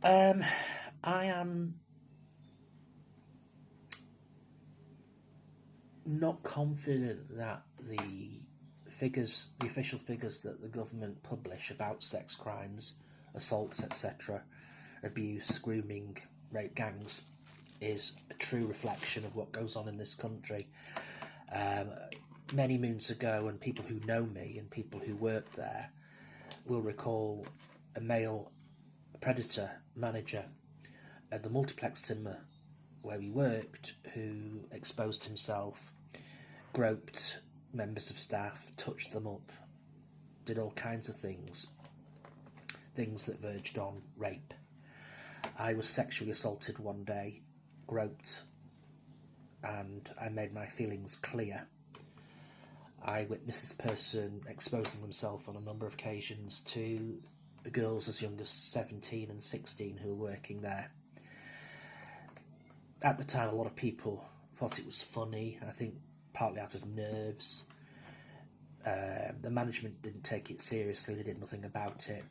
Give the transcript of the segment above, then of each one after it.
Um, I am not confident that the official figures that the government publish about sex crimes, assaults, etc., abuse, grooming, rape gangs, is a true reflection of what goes on in this country. Um, Many moons ago, and people who know me and people who worked there will recall a male predator manager at the multiplex cinema where we worked who exposed himself, groped members of staff, touched them up, did all kinds of things that verged on rape. I was sexually assaulted one day, groped, and I made my feelings clear. I witnessed this person exposing themselves on a number of occasions to girls as young as 17 and 16 who were working there. At the time, a lot of people thought it was funny, I think partly out of nerves. The management didn't take it seriously, they did nothing about it.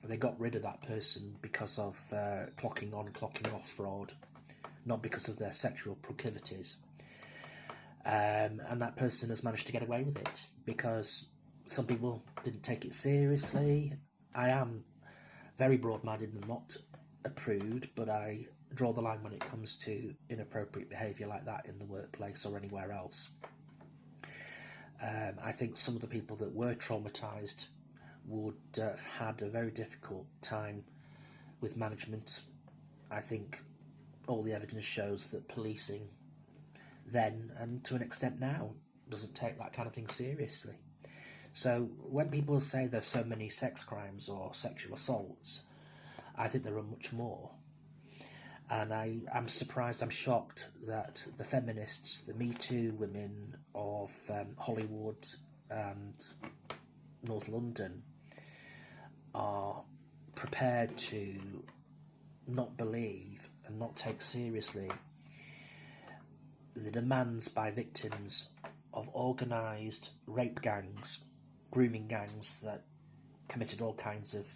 They got rid of that person because of clocking on, clocking off fraud, not because of their sexual proclivities. And that person has managed to get away with it because some people didn't take it seriously. I am very broad-minded and not a prude, but I draw the line when it comes to inappropriate behaviour like that in the workplace or anywhere else. I think some of the people that were traumatised would have had a very difficult time with management. I think all the evidence shows that policing then, and to an extent now, doesn't take that kind of thing seriously. So when people say there's so many sex crimes or sexual assaults, I think there are much more. And I'm surprised, I'm shocked that the feminists, the Me Too women of Hollywood and North London are prepared to not believe and not take seriously the demands by victims of organised rape gangs, grooming gangs that committed all kinds of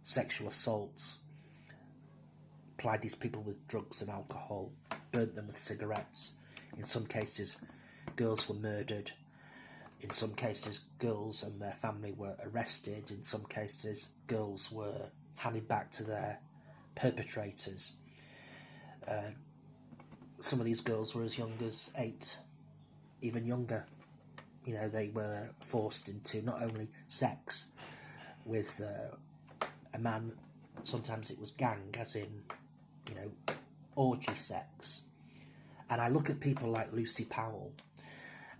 sexual assaults, plied these people with drugs and alcohol, burnt them with cigarettes. In some cases, girls were murdered. In some cases, girls and their family were arrested. In some cases, girls were handed back to their perpetrators. Some of these girls were as young as 8, even younger. You know, they were forced into not only sex with a man, sometimes it was gang, as in, you know, orgy sex. And I look at people like Lucy Powell,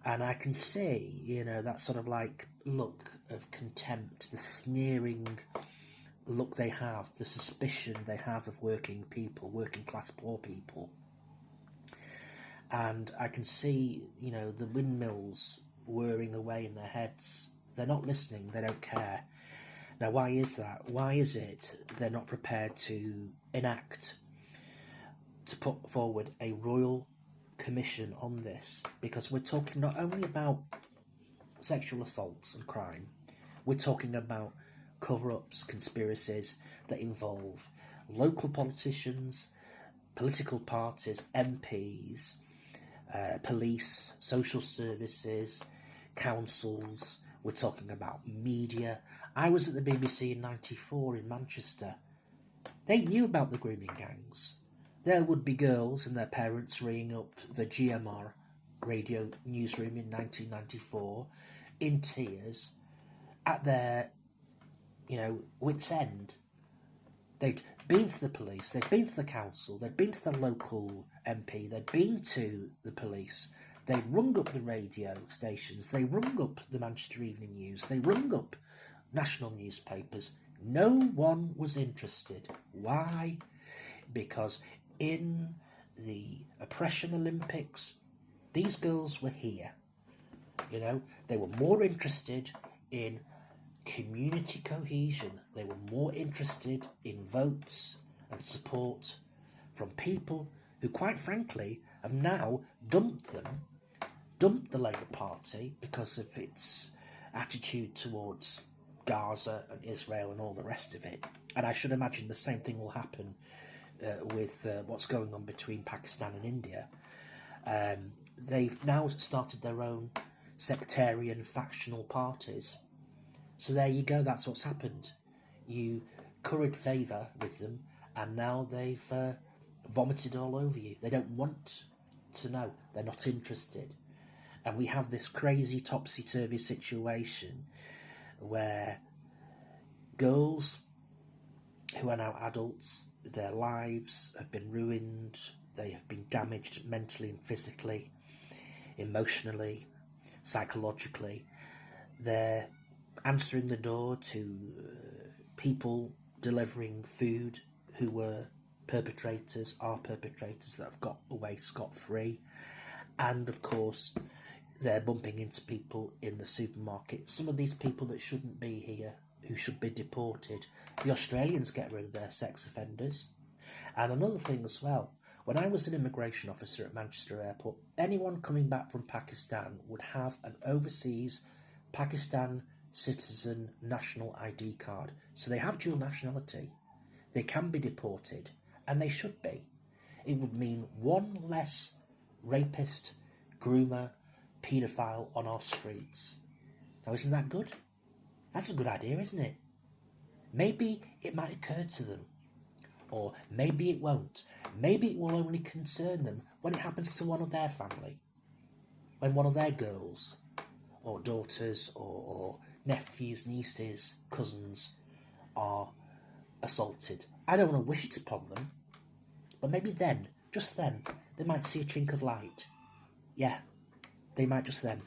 and I can see, you know, that sort of like look of contempt, the sneering look they have, the suspicion they have of working people, working class poor people. And I can see, you know, the windmills whirring away in their heads. They're not listening, they don't care. Now, why is that? Why is it they're not prepared to put forward a royal commission on this? Because we're talking not only about sexual assaults and crime, we're talking about cover-ups, conspiracies that involve local politicians, political parties, MPs, police, social services, councils. We're talking about media. I was at the BBC in '94 in Manchester. They knew about the grooming gangs. There would be girls and their parents ringing up the GMR radio newsroom in 1994 in tears at their, you know, wits' end. They'd been to the police, they'd been to the council, they'd been to the local MP, they'd been to the police, they'd rung up the radio stations, they rung up the Manchester Evening News, they rung up national newspapers. No one was interested. Why? Because in the oppression Olympics, these girls were here. You know, they were more interested in community cohesion. They were more interested in votes and support from people who, quite frankly, have now dumped the Labour Party because of its attitude towards Gaza and Israel and all the rest of it. And I should imagine the same thing will happen with what's going on between Pakistan and India. They've now started their own sectarian factional parties. So there you go, that's what's happened. You curried favour with them, and now they've vomited all over you. They don't want to know, they're not interested. And we have this crazy topsy-turvy situation where girls who are now adults, their lives have been ruined, they have been damaged mentally and physically, emotionally, psychologically. They're answering the door to people delivering food who were perpetrators, are perpetrators that have got away scot-free. And of course, they're bumping into people in the supermarket. Some of these people that shouldn't be here, who should be deported. The Australians get rid of their sex offenders. And another thing as well, when I was an immigration officer at Manchester Airport, anyone coming back from Pakistan would have an overseas Pakistan citizen national ID card. So they have dual nationality. They can be deported, and they should be. It would mean one less rapist, groomer, paedophile on our streets. Now, isn't that good? That's a good idea, isn't it? Maybe it might occur to them, or maybe it won't. Maybe it will only concern them when it happens to one of their family, when one of their girls, or daughters, or nephews, nieces, cousins are assaulted. I don't want to wish it upon them, but maybe then, just then, they might see a chink of light. Yeah, they might just then.